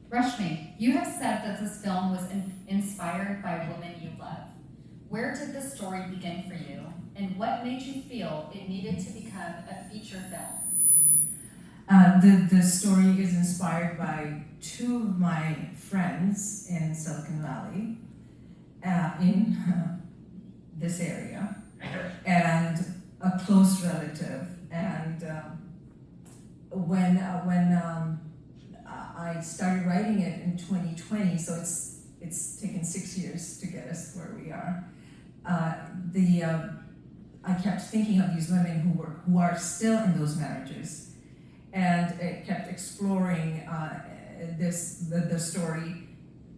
Rashmi, you have said that this film was inspired by women you love. Where did this story begin for you, and what made you feel it needed to become a feature film? The story is inspired by two of my friends in Silicon Valley, in this area, and a close relative. And when I started writing it in 2020, so it's taken 6 years to get us where we are. I kept thinking of these women who are still in those marriages, and it kept exploring the story.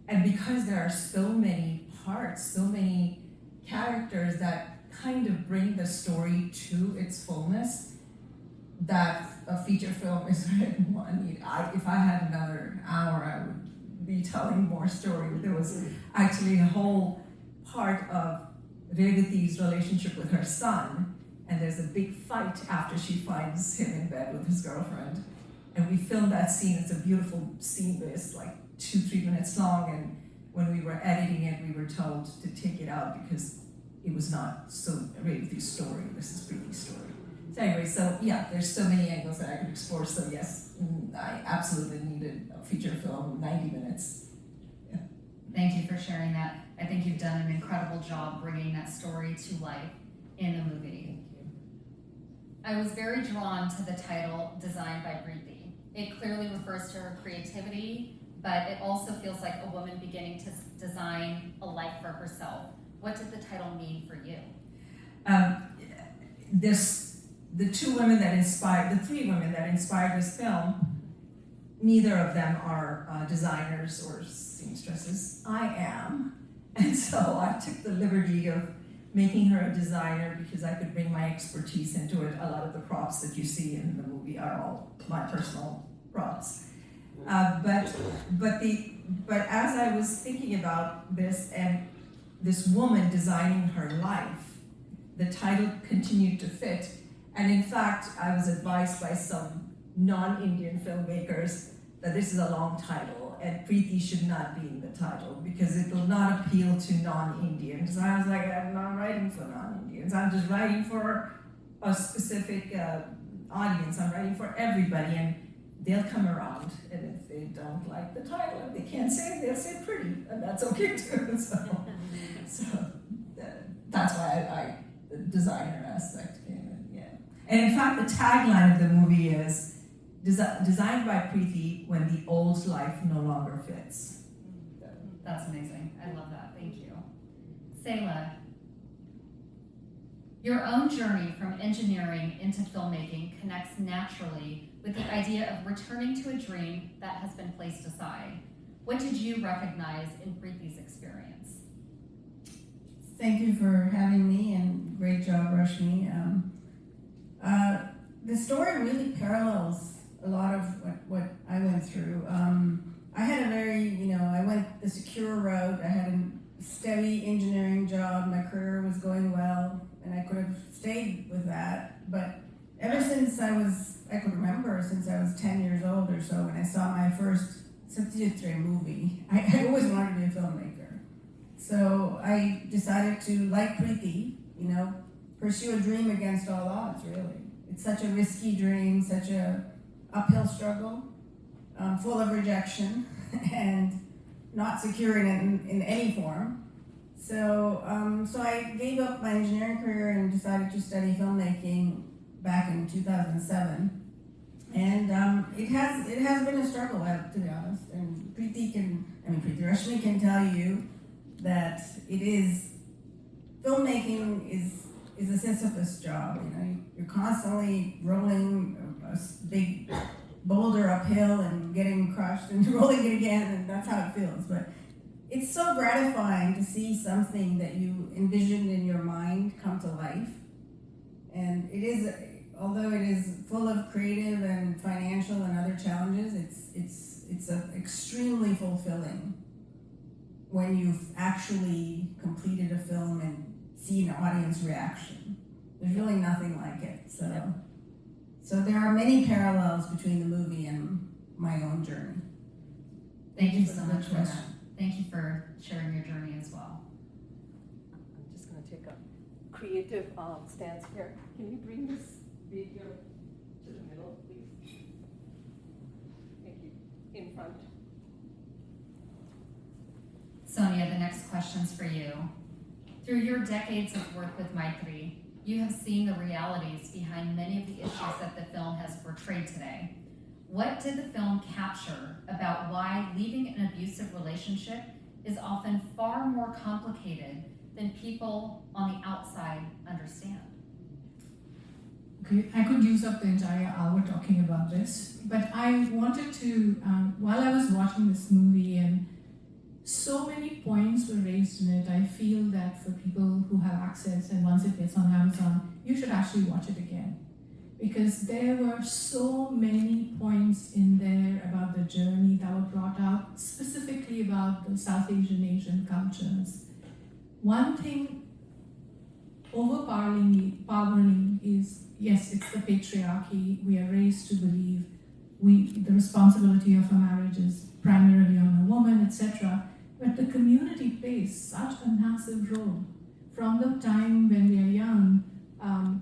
And because there are so many parts, so many characters that kind of bring the story to its fullness, that a feature film is what I need. If I had another hour, I would be telling more story. There was actually a whole part of Revati's relationship with her son, and there's a big fight after she finds him in bed with his girlfriend. And we filmed that scene. It's a beautiful scene, but it's like 2-3 minutes long, and when we were editing it, we were told to take it out because it was not so Revati's story, this is Preeti's story. So anyway, so yeah, there's so many angles that I could explore, so yes, I absolutely needed a feature film, 90 minutes. Yeah. Thank you for sharing that. I think you've done an incredible job bringing that story to life in the movie. I was very drawn to the title, Designed by Preeti. It clearly refers to her creativity, but it also feels like a woman beginning to design a life for herself. What did the title mean for you? The three women that inspired this film, neither of them are designers or seamstresses. I am. And so I took the liberty of making her a designer because I could bring my expertise into it. A lot of the props that you see in the movie are all my personal props. But as I was thinking about this and this woman designing her life, the title continued to fit. And in fact, I was advised by some non-Indian filmmakers that this is a long title and Preeti should not be in the title because it will not appeal to non-Indians. And I was like, I'm not writing for non-Indians. I'm just writing for a specific audience. I'm writing for everybody, and they'll come around. And if they don't like the title, if they can't say it, they'll say pretty, and that's okay too. So that's why the designer aspect came in. Yeah. And in fact, the tagline of the movie is designed by Preeti when the old life no longer fits. That's amazing. I love that. Thank you. Saila, your own journey from engineering into filmmaking connects naturally with the idea of returning to a dream that has been placed aside. What did you recognize in Preeti's experience? Thank you for having me, and great job, Rashmi. The story really parallels a lot of what I went through. I had a very, I went the secure route. I had a steady engineering job. My career was going well, and I could have stayed with that. But ever since I could remember since I was 10 years old or so, when I saw my first Satyajit movie, I always wanted to be a filmmaker. So I decided to, like Preeti, pursue a dream against all odds, really. It's such a risky dream, such a uphill struggle, full of rejection and not secure in any form. So I gave up my engineering career and decided to study filmmaking back in 2007. And it has been a struggle, to be honest. And Rashmi can tell you that filmmaking is a Sisyphus job. You're constantly rolling a big boulder uphill and getting crushed and rolling it again, and that's how it feels. But it's so gratifying to see something that you envisioned in your mind come to life. And although it is full of creative and financial and other challenges, it's extremely fulfilling when you've actually completed a film and see an audience reaction. There's really nothing like it. So there are many parallels between the movie and my own journey. Thank you for so the much for that. question. Thank you for sharing your journey as well. I'm just going to take a creative stance here. Can you bring this video to the middle, please? Thank you. In front. Sonya, the next question's for you. Through your decades of work with Maitri, you have seen the realities behind many of the issues that the film has portrayed today. What did the film capture about why leaving an abusive relationship is often far more complicated than people on the outside understand? Okay, I could use up the entire hour talking about this, but I wanted to, while I was watching this movie and so many points were raised in it, I feel that for people who have access and once it gets on Amazon, you should actually watch it again. Because there were so many points in there about the journey that were brought out, specifically about the South Asian cultures. One thing overpowering is, yes, it's the patriarchy. We are raised to believe the responsibility of a marriage is primarily on a woman, etc. But the community plays such a massive role. From the time when we are young,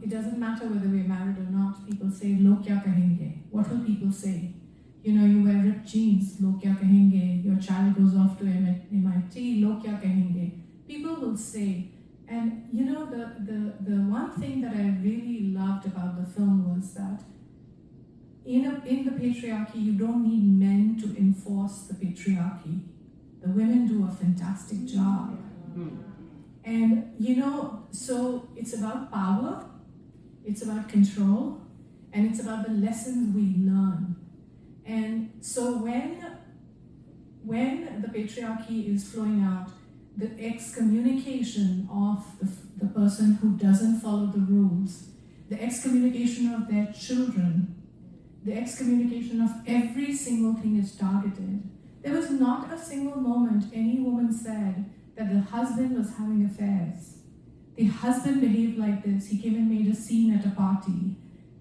it doesn't matter whether we're married or not. People say, "Log kya kahenge?" What will people say? You know, you wear ripped jeans, "Log kya kahenge?" Your child goes off to MIT, "Log kya kahenge?" People will say. And you know, the one thing that I really loved about the film was that in the patriarchy, you don't need men to enforce the patriarchy. The women do a fantastic job. And you know, so it's about power, it's about control, and it's about the lessons we learn. And so when the patriarchy is flowing out, the excommunication of the person who doesn't follow the rules, the excommunication of their children, the excommunication of every single thing is targeted. There was not a single moment any woman said that the husband was having affairs. The husband behaved like this. He came and made a scene at a party.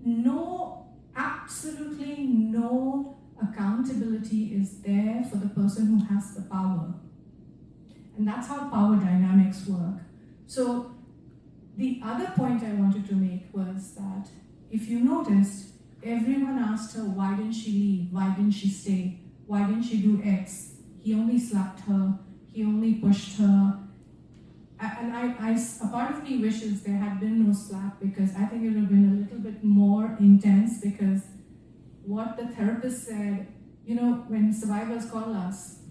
No, absolutely no accountability is there for the person who has the power. And that's how power dynamics work. So the other point I wanted to make was that if you noticed, everyone asked her, why didn't she leave? Why didn't she stay? Why didn't she do X? He only slapped her. He only pushed her. And a part of me wishes there had been no slap, because I think it would have been a little bit more intense, because what the therapist said, you know, when survivors call us,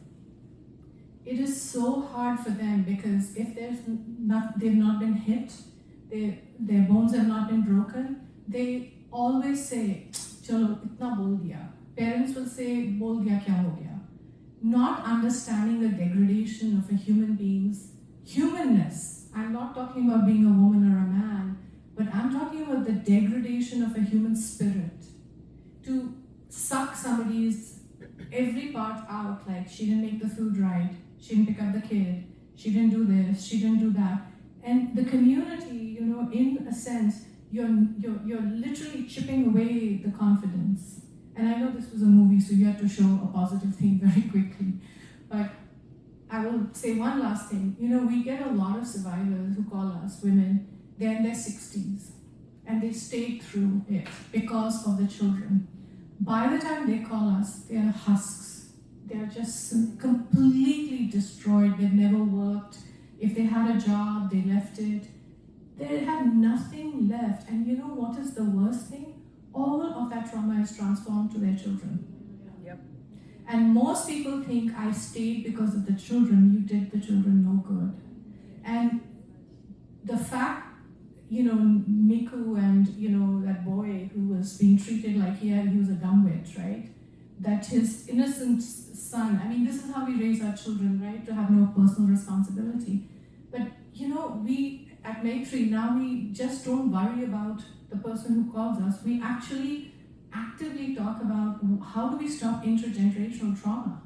it is so hard for them, because if they've not been hit, their bones have not been broken, they always say, "Chalo, itna bol diya." Parents will say, "Bol diya, kya ho gaya?" Not understanding the degradation of a human being's humanness. I'm not talking about being a woman or a man, but I'm talking about the degradation of a human spirit. To suck somebody's every part out, like she didn't make the food right, she didn't pick up the kid, she didn't do this, she didn't do that. And the community, you know, in a sense, you're literally chipping away the confidence. And I know this was a movie, so you had to show a positive thing very quickly. But I will say one last thing. You know, we get a lot of survivors who call us women, they're in their 60s, and they stayed through it because of the children. By the time they call us, they are husks. They're just completely destroyed. They've never worked. If they had a job, they left it. They have nothing left. And you know what is the worst thing? All of that trauma is transformed to their children. Yep. And most people think I stayed because of the children. You did the children no good. And the fact, you know, Miku and, you know, that boy who was being treated like he was a dumbwit, right? That his innocent son, I mean, this is how we raise our children, right? To have no personal responsibility. But, you know, we at Maitri, now we just don't worry about the person who calls us. We actually actively talk about how do we stop intergenerational trauma.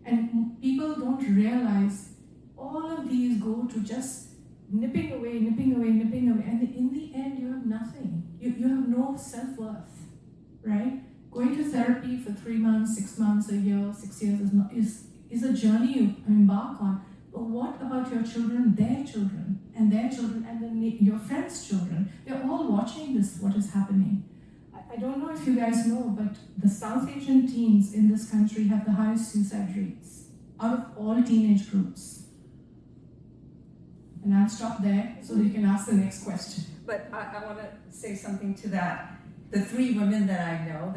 And people don't realize all of these go to just nipping away, and in the end you have nothing. You have no self-worth, right? Going to therapy for 3 months, 6 months, a year, 6 years is a journey you embark on. But what about your children, and then your friends' children? They're all watching this, what is happening. I don't know if you guys know, but the South Asian teens in this country have the highest suicide rates out of all teenage groups. And I'll stop there so that you can ask the next question. But I want to say something to that. The 3 women that I know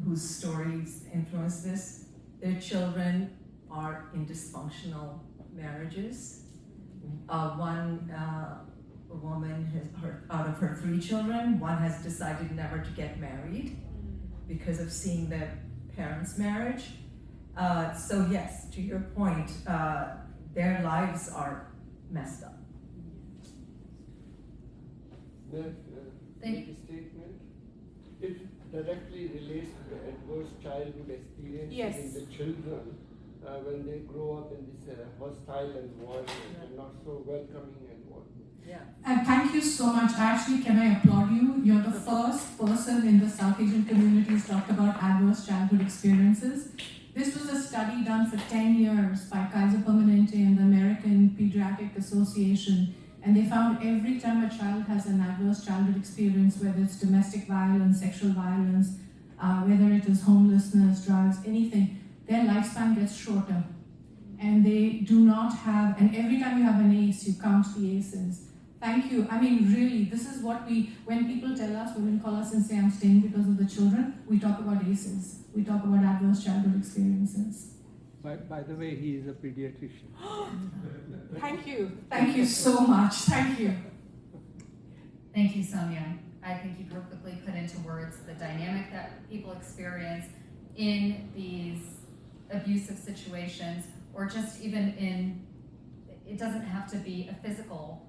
whose stories influence this, their children are in dysfunctional marriages. One woman out of her 3 children, one has decided never to get married because of seeing their parents' marriage. So yes, to your point, their lives are messed up. Thank Make a statement. It directly relates to the adverse childhood experiences Yes. in the children when they grow up in this hostile environment and not so welcoming environment. Yeah. And thank you so much. Actually, can I applaud you? You're the first person in the South Asian community who's talked about adverse childhood experiences. This was a study done for 10 years by Kaiser Permanente and the American Pediatric Association. And they found every time a child has an adverse childhood experience, whether it's domestic violence, sexual violence, whether it is homelessness, drugs, anything, their lifespan gets shorter. And they do not have, and every time you have an ACE, you count the ACEs. Thank you. I mean, really, this is what when people tell us, women call us and say, I'm staying because of the children, we talk about ACEs. We talk about adverse childhood experiences. By the way, he is a pediatrician. Thank you. Thank you so much. Thank you. Thank you, Sonya. I think you perfectly put into words the dynamic that people experience in these abusive situations, or just even it doesn't have to be a physical,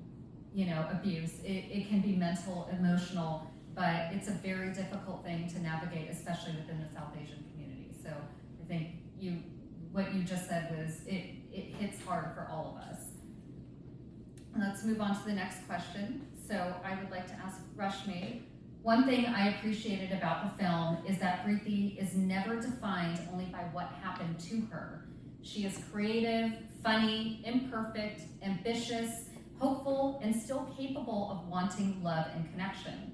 abuse. It can be mental, emotional, but it's a very difficult thing to navigate, especially within the South Asian community. So I think what you just said was, it hits hard for all of us. Let's move on to the next question. So I would like to ask Rashmi, one thing I appreciated about the film is that Preeti is never defined only by what happened to her. She is creative, funny, imperfect, ambitious, hopeful, and still capable of wanting love and connection.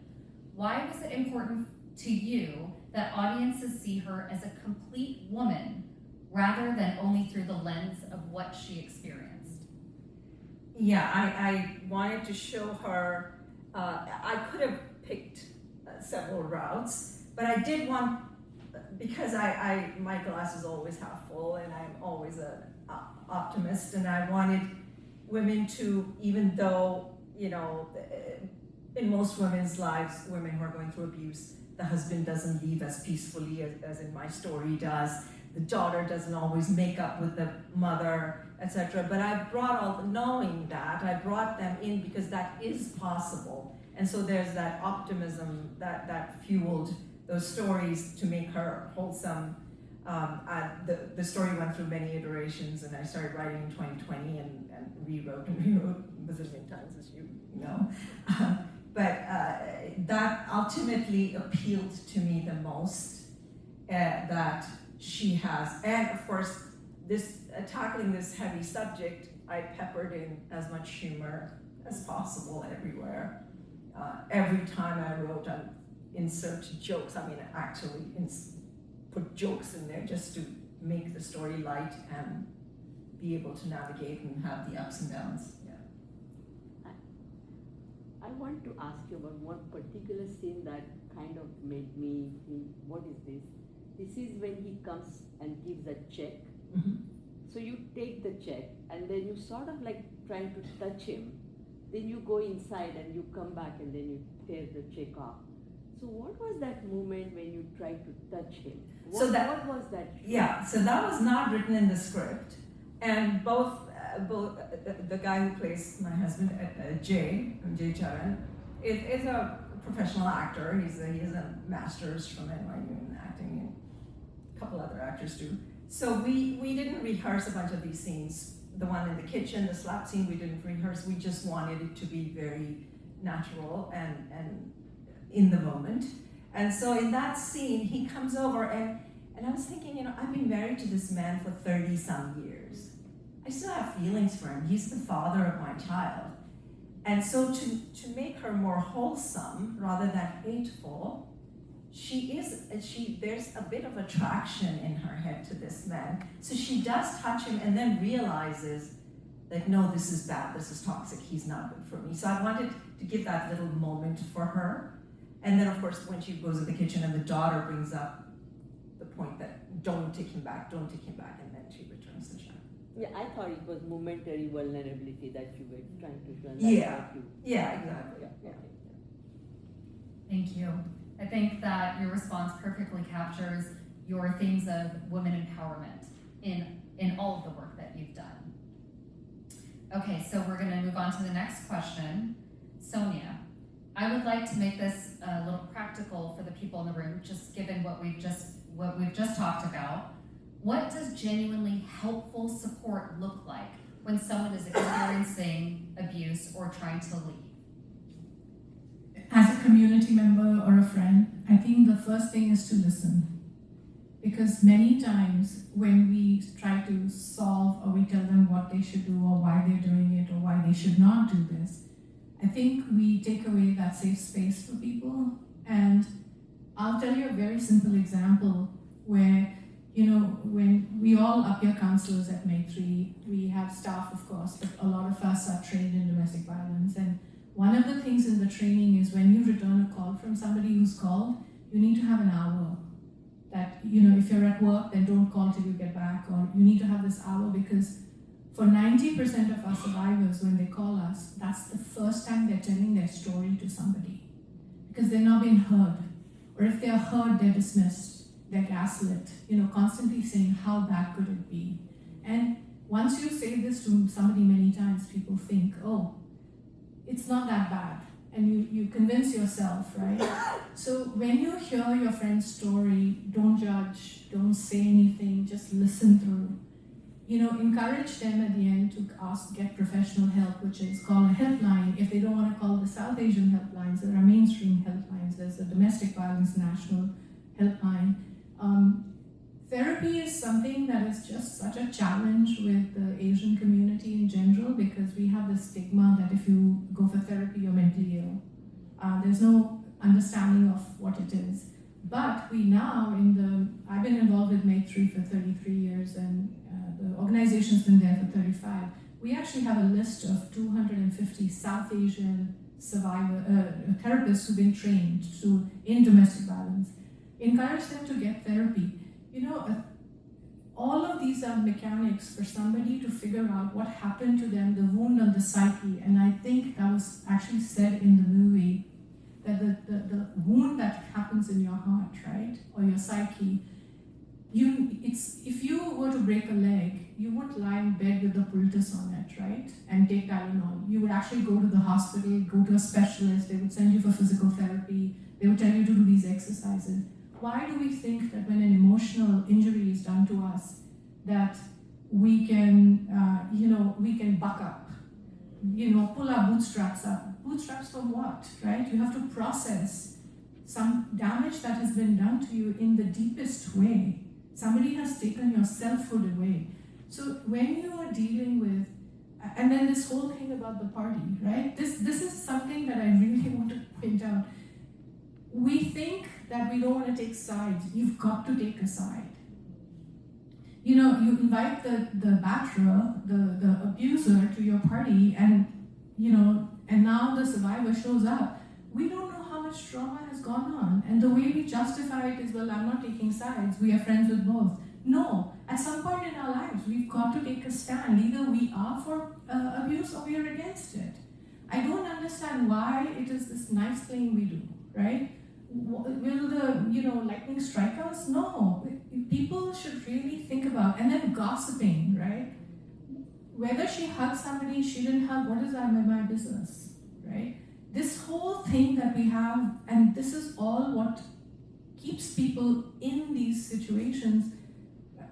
Why was it important to you that audiences see her as a complete woman rather than only through the lens of what she experienced? Yeah, I wanted to show her, I could have picked several routes, but I did want, because my glass is always half full and I'm always an optimist, and I wanted women to, even though, in most women's lives, women who are going through abuse, the husband doesn't leave as peacefully as in my story does. The daughter doesn't always make up with the mother, etc. But I brought knowing that, I brought them in because that is possible. And so there's that optimism that fueled those stories to make her wholesome. The story went through many iterations, and I started writing in 2020 and rewrote a bazillion times, as you know. But that ultimately appealed to me the most, that she has. And of course, this tackling this heavy subject, I peppered in as much humor as possible everywhere. Every time I wrote, I insert jokes. I mean, actually put jokes in there just to make the story light and be able to navigate and have the ups and downs. Yeah. I want to ask you about one particular scene that kind of made me think, what is this? This is when he comes and gives a check. Mm-hmm. So you take the check and then you sort of like trying to touch him. Then you go inside and you come back and then you tear the check off. So what was that moment when you tried to touch him? What was that? Yeah, so that was not written in the script. And both the guy who plays my husband, Jay Charan, is a professional actor. He has a master's from NYU in acting, and a couple other actors too. So we didn't rehearse a bunch of these scenes. The one in the kitchen, the slap scene, we didn't rehearse. We just wanted it to be very natural and in the moment. And so in that scene, he comes over and I was thinking, I've been married to this man for 30 some years. I still have feelings for him. He's the father of my child. And so to make her more wholesome rather than hateful, there's a bit of attraction in her head to this man. So she does touch him and then realizes that, no, this is bad, this is toxic, he's not good for me. So I wanted to give that little moment for her. And then of course, when she goes in the kitchen and the daughter brings up the point that don't take him back, and then she returns the child. Yeah, I thought it was momentary vulnerability that you were trying to show. Yeah, exactly. Yeah. Okay. Thank you. I think that your response perfectly captures your themes of women empowerment in all of the work that you've done. Okay, so we're gonna move on to the next question. Sonya, I would like to make this a little practical for the people in the room, just given what we've just talked about. What does genuinely helpful support look like when someone is experiencing abuse or trying to leave? As a community member or a friend, I think the first thing is to listen. Because many times when we try to solve or we tell them what they should do or why they're doing it or why they should not do this, I think we take away that safe space for people. And I'll tell you a very simple example where, when we all up here counselors at Maitri, we have staff, of course, but a lot of us are trained in domestic violence. And one of the things in the training is when you return a call from somebody who's called, you need to have an hour. That, if you're at work, then don't call till you get back, or you need to have this hour, because for 90% of our survivors, when they call us, that's the first time they're telling their story to somebody. Because they're not being heard. Or if they're heard, they're dismissed. They're gaslit, constantly saying, how bad could it be? And once you say this to somebody many times, people think, oh, it's not that bad. And you convince yourself, right? So when you hear your friend's story, don't judge, don't say anything, just listen through. Encourage them at the end to get professional help, which is call a helpline. If they don't want to call the South Asian helplines, there are mainstream helplines. There's the Domestic Violence National Helpline. Therapy is something that is just such a challenge with the Asian community in general, because we have this stigma that if you go for therapy, you're mentally ill. There's no understanding of what it is. But we now, I've been involved with Maitri for 33 years, and the organization's been there for 35. We actually have a list of 250 South Asian therapists who've been trained in domestic violence. Encourage them to get therapy. All of these are mechanics for somebody to figure out what happened to them, the wound on the psyche. And I think that was actually said in the movie, that the wound that happens in your heart, right, or your psyche, if you were to break a leg, you wouldn't lie in bed with the poultice on it, right, and take Tylenol. You would actually go to the hospital, go to a specialist. They would send you for physical therapy. They would tell you to do these exercises. Why do we think that when an emotional injury is done to us, that we can, we can buck up, pull our bootstraps up? Bootstraps for what, right? You have to process some damage that has been done to you in the deepest way. Somebody has taken your selfhood away. So when you are dealing with, and then this whole thing about the party, right? This is something that I really want to point out. We think that we don't want to take sides. You've got to take a side. You invite the batterer, the abuser to your party, and now the survivor shows up. We don't know how much trauma has gone on. And the way we justify it is, well, I'm not taking sides. We are friends with both. No, at some point in our lives, we've got to take a stand. Either we are for abuse or we are against it. I don't understand why it is this nice thing we do, right? Will the lightning strike us? No. People should really think about, and then gossiping, right? Whether she hugged somebody, she didn't hug, what is that my business, right? This whole thing that we have, and this is all what keeps people in these situations.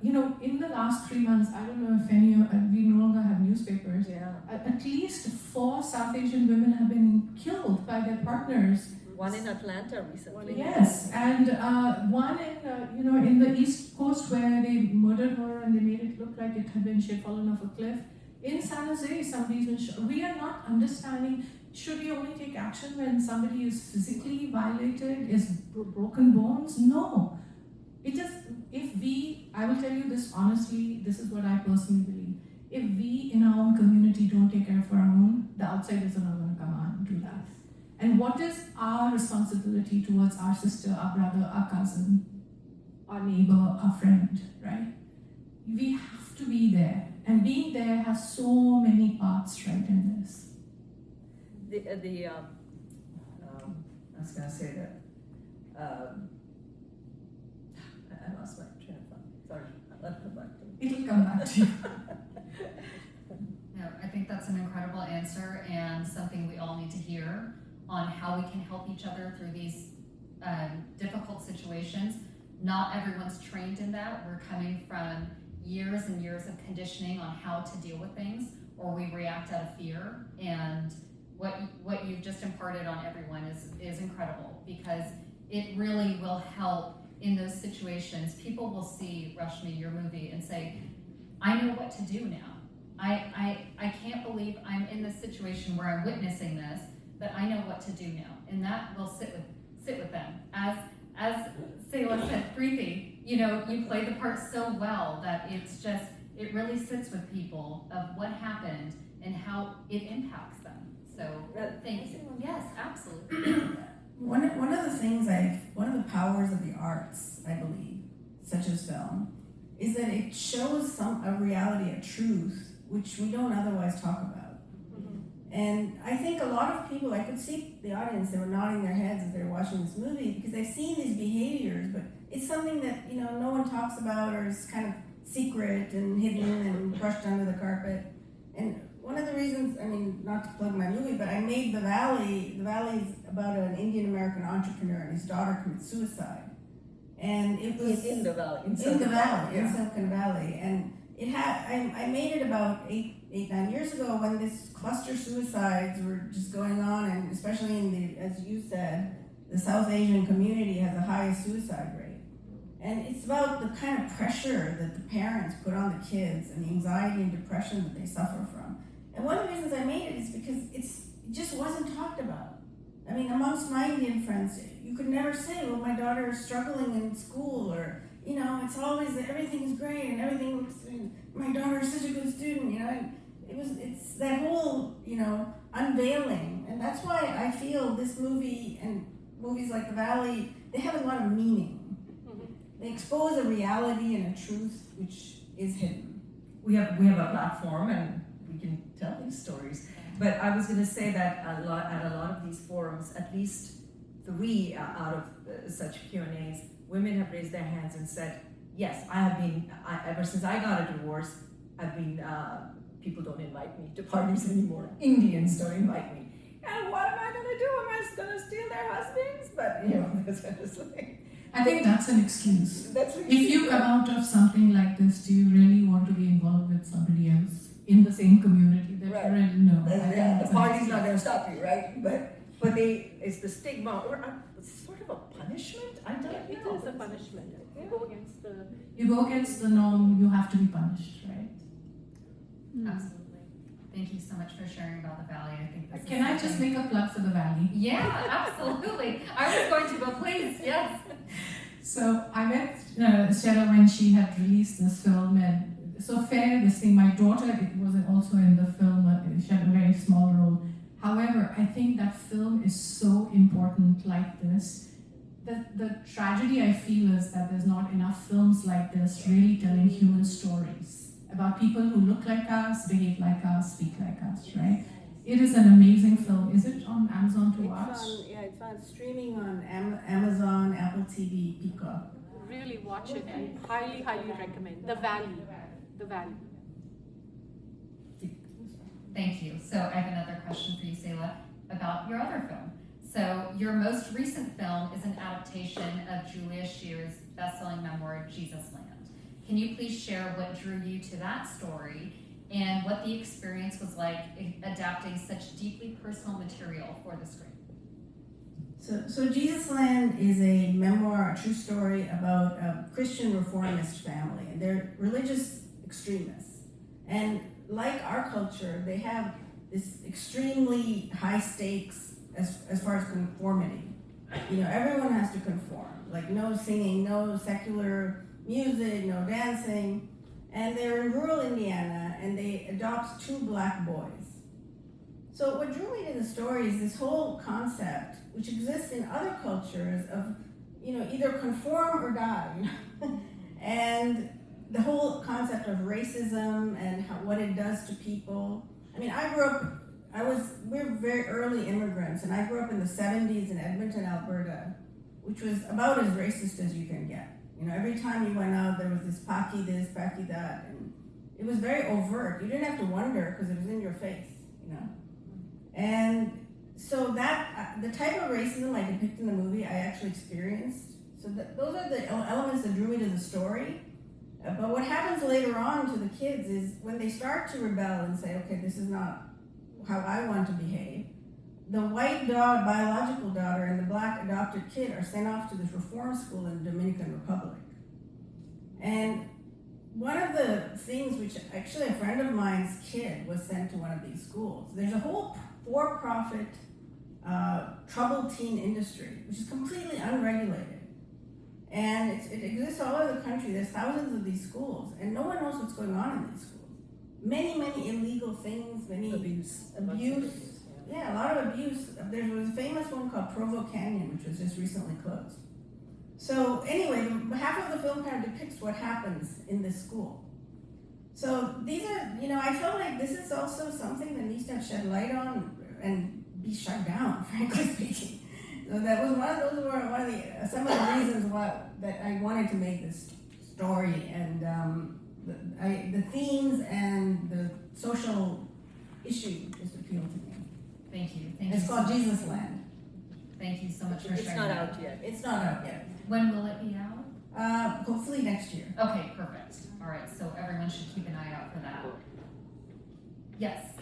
In the last 3 months, I don't know if any of we no longer have newspapers. Yeah. At least 4 South Asian women have been killed by their partners One in Atlanta recently. Yes, and one in in the East Coast where they murdered her and they made it look like it had been she had fallen off a cliff. In San Jose, somebody's been we are not understanding. Should we only take action when somebody is physically violated, is broken bones? No. It just I will tell you this honestly. This is what I personally believe. If we in our own community don't take care of our own, the outsiders are not going to come on and do that. And what is our responsibility towards our sister, our brother, our cousin, our neighbor, our friend, right? We have to be there. And being there has so many parts, right, in this. I was going to say that. I lost my train of thought. Sorry, I'll come back to me. It'll come back to you. No, I think that's an incredible answer and something we all need to hear on how we can help each other through these difficult situations. Not everyone's trained in that. We're coming from years and years of conditioning on how to deal with things, or we react out of fear. And what you've just imparted on everyone is incredible, because it really will help in those situations. People will see Rashmi, your movie, and say, I know what to do now. I can't believe I'm in this situation where I'm witnessing this, but I know what to do now. And that will sit with them. As Saila said, Preeti, you play the part so well that it really sits with people of what happened and how it impacts them. So thank you. Yes, absolutely. One of the things one of the powers of the arts, I believe, such as film, is that it shows a reality, a truth, which we don't otherwise talk about. Mm-hmm. And I think a lot of people, I could see the audience, they were nodding their heads as they were watching this movie, because they've seen these behaviors, but it's something that, no one talks about, or is kind of secret and hidden and brushed under the carpet. And one of the reasons, not to plug my movie, but I made The Valley. The Valley is about an Indian American entrepreneur, and his daughter commits suicide. And it was In the valley. in Silicon Valley, and it had. I made it about 9 years ago, when this cluster suicides were just going on, and especially in the, as you said, the South Asian community has the highest suicide rate. And it's about the kind of pressure that the parents put on the kids and the anxiety and depression that they suffer from. And one of the reasons I made it is because it just wasn't talked about. Amongst my Indian friends, you could never say, well, my daughter is struggling in school, or, it's always that everything is great and everything looks, my daughter is such a good student, and it's that whole, unveiling. And that's why I feel this movie and movies like The Valley, they have a lot of meaning. They expose a reality and a truth which is hidden. We have a platform, and we can tell these stories. But I was going to say that at a lot of these forums, at least 3 out of such Q&As, women have raised their hands and said, yes, ever since I got a divorce, people don't invite me to parties anymore. Indians don't invite me. And what am I going to do? Am I going to steal their husbands? But, that's what it's like. I think that's an excuse. That's what If you come out of something like this, do you really want to be involved with somebody else in the same community that Right. you already know? I think The that's an party's excuse. not going to stop you, right? But it's the stigma, or it's sort of a punishment. I don't know. It is a punishment. You go against the. You go against the norm, you have to be punished, right? Absolutely. Thank you so much for sharing about The Valley. I think this Can I is just something- make a plug for the Valley? Yeah, absolutely. I was going to, but please, yes. So I met Stella when she had released this film, and so fair this thing. My daughter was also in the film. She had a very small role. However, I think that film is so important like this. The tragedy I feel is that there's not enough films like this really telling human stories about people who look like us, behave like us, speak like us, right? It is an amazing film. Is it on Amazon to watch? It's on streaming on Amazon, Apple TV, Peacock. Really watch it. I highly, highly recommend. The Valley. The Valley. Thank you. So I have another question for you, Saila, about your other film. So your most recent film is an adaptation of Julia Shear's best-selling memoir, Jesus Land. Can you please share what drew you to that story and what the experience was like adapting such deeply personal material for the screen? So Jesus Land is a memoir, a true story about a Christian reformist family, and they're religious extremists. And like our culture, they have this extremely high stakes as far as conformity. Everyone has to conform, like no singing, no secular music, no dancing. And they're in rural Indiana, and they adopt 2 black boys. So what drew me to the story is this whole concept, which exists in other cultures, of either conform or die. And the whole concept of racism and what it does to people. I mean, we're very early immigrants, and I grew up in the 70s in Edmonton, Alberta, which was about as racist as you can get. Every time you went out, there was this Paki this, Paki that, and it was very overt. You didn't have to wonder because it was in your face, And so that, the type of racism I depict in the movie, I actually experienced. So those are the elements that drew me to the story. But what happens later on to the kids is when they start to rebel and say, okay, this is not how I want to behave, the white biological daughter and the black adopted kid are sent off to this reform school in the Dominican Republic. And one of the things which actually a friend of mine's kid was sent to one of these schools. There's a whole for-profit troubled teen industry, which is completely unregulated. And it exists all over the country. There's thousands of these schools, and no one knows what's going on in these schools. Many illegal things, many abuse. Yeah, a lot of abuse. There was a famous one called Provo Canyon, which was just recently closed. So anyway, half of the film kind of depicts what happens in this school. So these are, I felt like this is also something that needs to have shed light on and be shut down, frankly speaking. So that was some of the reasons that I wanted to make this story, and the themes and the social issue just appealed to me. Thank you. It's called Jesus Land. Thank you so much for sharing. It's not that. out yet. It's not out yet. When will it be out? Hopefully next year. Okay, perfect. All right, so everyone should keep an eye out for that. Yes.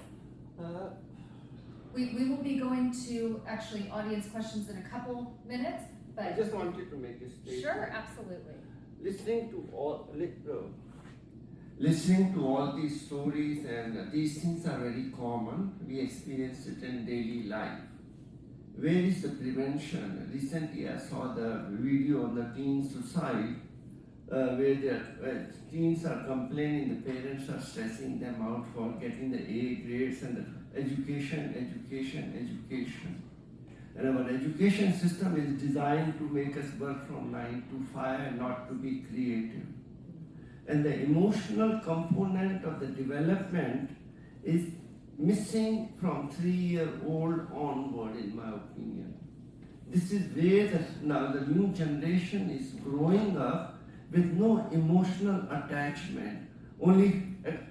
We will be going to actually audience questions in a couple minutes, but I just wanted to make a statement. sure, absolutely. Listening to all these stories, and these things are very common. We experience it in daily life. Where is the prevention? Recently, I saw the video on the teen suicide, where the teens are complaining, the parents are stressing them out for getting the A grades and the education. And our education system is designed to make us work from 9 to 5 and not to be creative. And the emotional component of the development is missing from 3-year-old onward, in my opinion. This is where now the new generation is growing up with no emotional attachment, only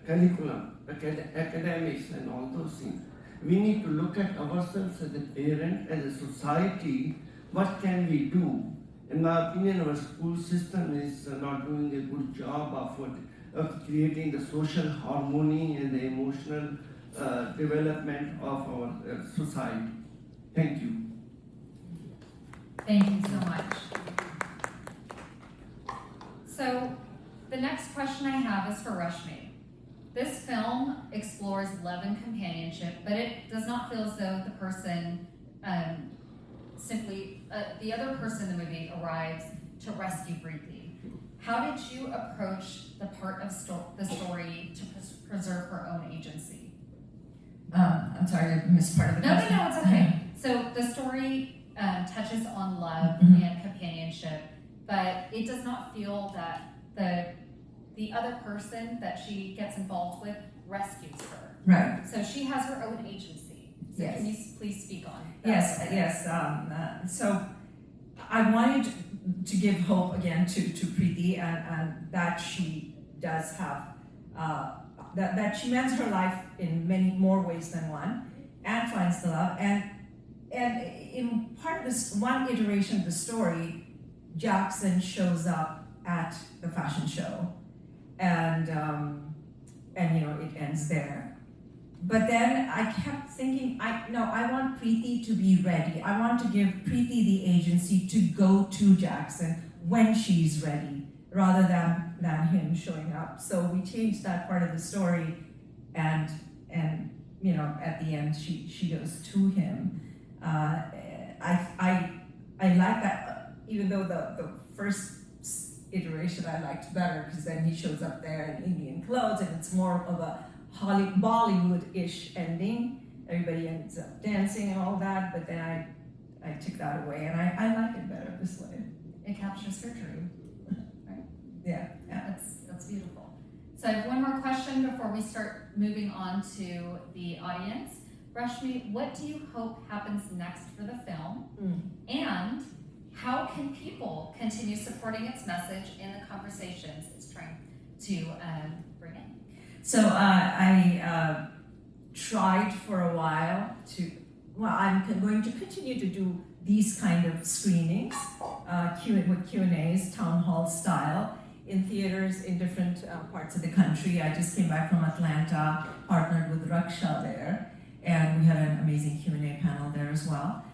curriculum, academics and all those things. We need to look at ourselves as a parent, as a society. What can we do? In my opinion, our school system is not doing a good job of creating the social harmony and the emotional development of our society. Thank you. Thank you so much. So the next question I have is for Rashmi. This film explores love and companionship, but it does not feel as though the person the other person in the movie arrives to rescue Preeti. How did you approach the part of the story to preserve her own agency? I'm sorry, I missed part of the question. No, it's okay. So the story touches on love Mhm. and companionship, but it does not feel that the other person that she gets involved with rescues her. Right. So she has her own agency. So Yes. can you please speak on that? Yes. So I wanted to give hope again to Preeti, and that she does have that she mends her life in many more ways than one, and finds the love. And in part of this one iteration of the story, Jackson shows up at the fashion show, and it ends there. but then I kept thinking, I want Preeti to be ready. I want to give Preeti the agency to go to Jackson when she's ready, rather than him showing up. So we changed that part of the story, and you know, at the end she goes to him. I like that, even though the first iteration I liked better, because then he shows up there in Indian clothes and it's more of a Bollywood-ish ending. Everybody ends up dancing and all that, but then I took that away, and I like it better this way. It captures her dream. Yeah. That's beautiful. So I have one more question before we start moving on to the audience. Rashmi, what do you hope happens next for the film? And how can people continue supporting its message in the conversations it's trying to bring in? So I tried for a while I'm going to continue to do these kind of screenings, with Q&As, town hall style, in theaters in different parts of the country. I just came back from Atlanta, partnered with Raksha there, and we had an amazing Q&A panel there as well.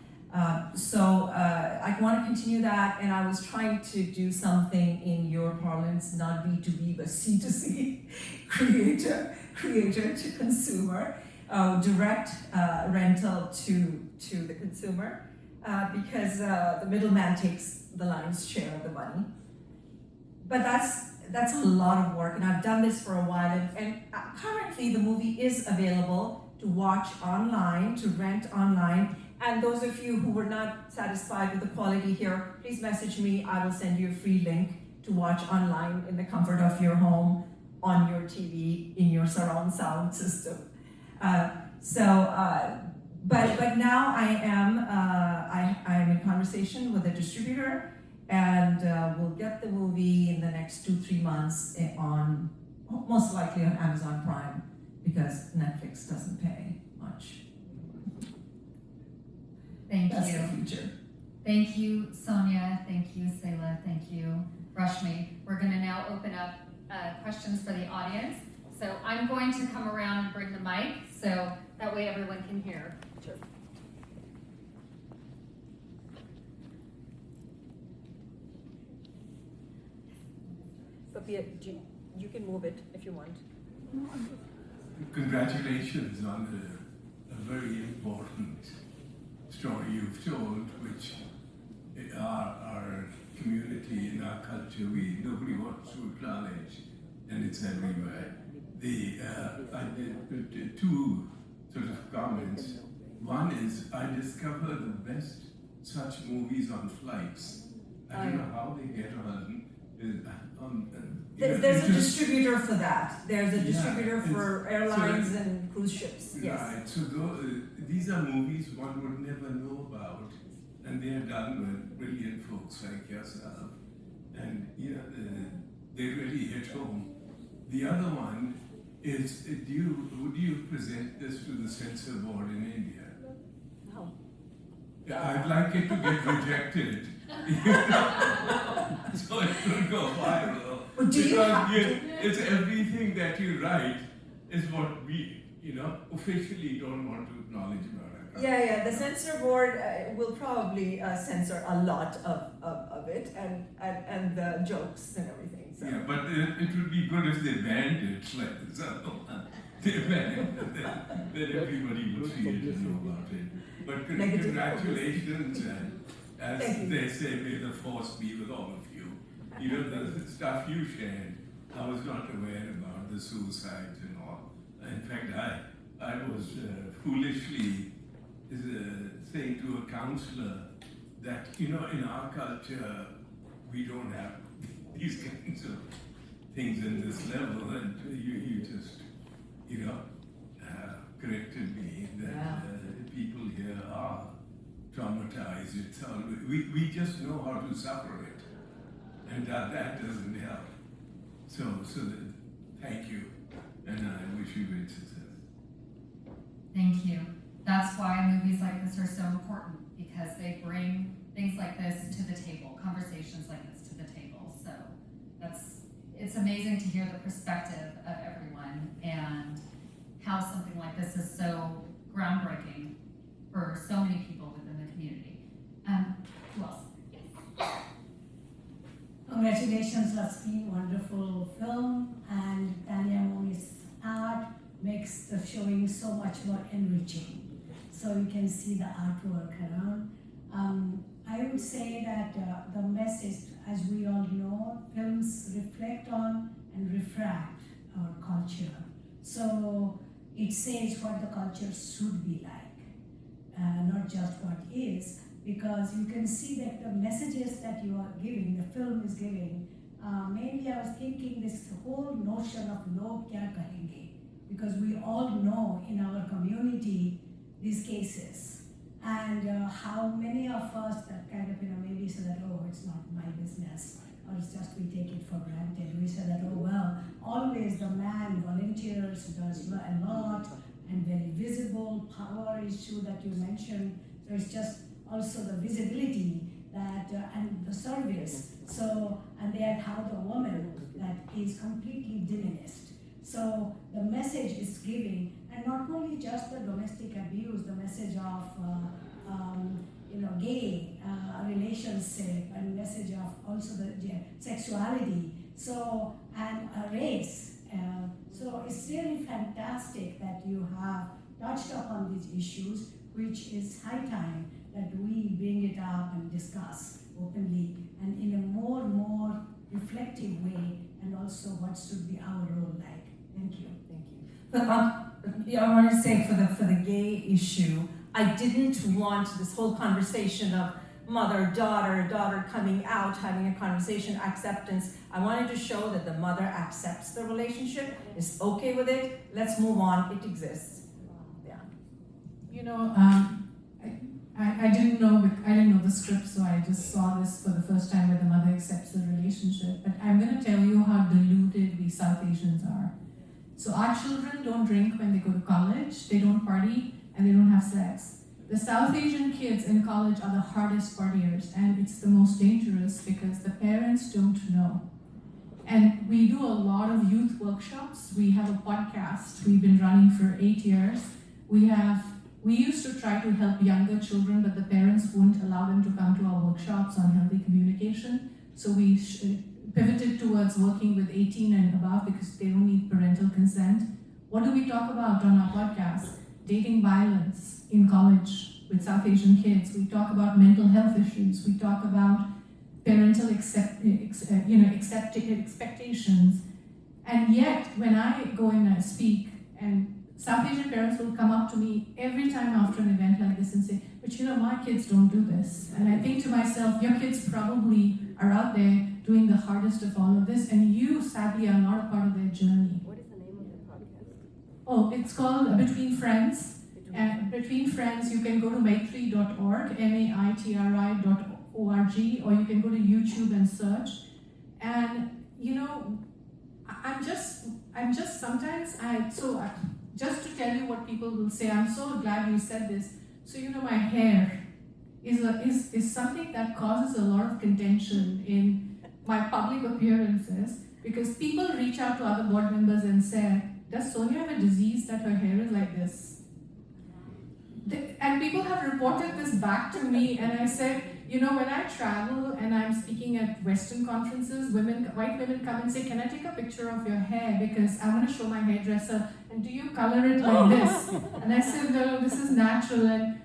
So I want to continue that, and I was trying to do something in your parlance, not B2B, but C2C, creator to consumer, direct rental to the consumer, because the middleman takes the lion's share of the money. But that's a lot of work, and I've done this for a while, and currently the movie is available to watch online, to rent online. And those of you who were not satisfied with the quality here, please message me. I will send you a free link to watch online in the comfort of your home, on your TV, in your surround sound system. But now I am in conversation with a distributor, and we'll get the movie in the next 2-3 months on, most likely on Amazon Prime, because Netflix doesn't pay much. Thank That's you. the future. Thank you, Sonya. Thank you, Saila. Thank you, Rashmi. We're going to now open up questions for the audience. So I'm going to come around and bring the mic, so that way everyone can hear. Sure. Sophia, you can move it if you want. Congratulations on a very important story you've told, which our community and our culture, nobody wants to acknowledge, and it's everywhere. I did two sort of comments. One is I discover the best such movies on flights. I don't know how they get on. There's a distributor for that. There's a distributor Yeah, for airlines and cruise ships. Yes. Right. So these are movies one would never know about, and they are done with brilliant folks like yourself, and they really hit home. The other one is, would you present this to the censor board in India? No. Yeah, I'd like it to get rejected. So it will go viral. Well, do you have It's everything that you write is what we, officially don't want to acknowledge about our country. Yeah. The censor board will probably censor a lot of it and the jokes and everything. So. Yeah, but it would be good if they banned it like this other one. They banned it, then everybody would see it and know about it. But congratulations, and as they say, may the force be with all of you. The stuff you shared, I was not aware about the suicides and all. In fact, I was foolishly saying to a counselor that, in our culture, we don't have these kinds of things in this level, and you just, corrected me that people here are traumatized. It's all, we just know how to suffer it, and that doesn't help. So thank you, and I wish you great success. Thank you. That's why movies like this are so important, because they bring things like this to the table, conversations like this to the table. So it's amazing to hear the perspective of everyone and how something like this is so groundbreaking for so many people within the community. Who else? Congratulations, Lasky, wonderful film, and Tanya Moni's art makes the showing so much more enriching. So you can see the artwork around. I would say that the message, as we all know, films reflect on and refract our culture. So it says what the culture should be like, not just what is, because you can see that the messages that you are giving, the film is giving, mainly I was thinking this whole notion of log kya kahenge, because we all know in our community these cases, and how many of us that kind of, maybe say that, oh, it's not my business, or it's just we take it for granted. We say that, oh, well, always the man volunteers, does a lot, and very visible, power issue that you mentioned. So it's just also the visibility that, and the service. So, and yet how the woman that is completely diminished. So the message is giving, and not only just the domestic abuse, the message of gay relationship, and message of also the sexuality. So and race. So it's really fantastic that you have touched upon these issues, which is high time that we bring it up and discuss openly and in a more reflective way, and also what should be our role like. Thank you. Thank you. But I want to say for the gay issue, I didn't want this whole conversation of mother, daughter coming out, having a conversation, acceptance. I wanted to show that the mother accepts the relationship, is okay with it. Let's move on. It exists. Yeah. I didn't know the script, so I just saw this for the first time where the mother accepts the relationship. But I'm going to tell you how deluded we South Asians are. So our children don't drink when they go to college, they don't party, and they don't have sex. The South Asian kids in college are the hardest partiers, and it's the most dangerous because the parents don't know. And we do a lot of youth workshops. We have a podcast we've been running for 8 years. We used to try to help younger children, but the parents wouldn't allow them to come to our workshops on healthy communication. So we pivoted towards working with 18 and above because they don't need parental consent. What do we talk about on our podcast? Dating violence in college with South Asian kids. We talk about mental health issues. We talk about parental expectations. And yet, when I go in and speak, and South Asian parents will come up to me every time after an event like this and say, but my kids don't do this. And I think to myself, your kids probably are out there doing the hardest of all of this, and you, sadly, are not a part of their journey. What is the name of the podcast? Oh, it's called Between Friends. And Between Friends, you can go to maitri.org, maitri.org, or you can go to YouTube and search. And, just to tell you what people will say, I'm so glad you said this. So, my hair is something that causes a lot of contention in my public appearances, because people reach out to other board members and say, does Sonya have a disease that her hair is like this? And people have reported this back to me, and I said, when I travel and I'm speaking at Western conferences, white women come and say, can I take a picture of your hair because I want to show my hairdresser, and do you color it like this? And I said, no, this is natural. And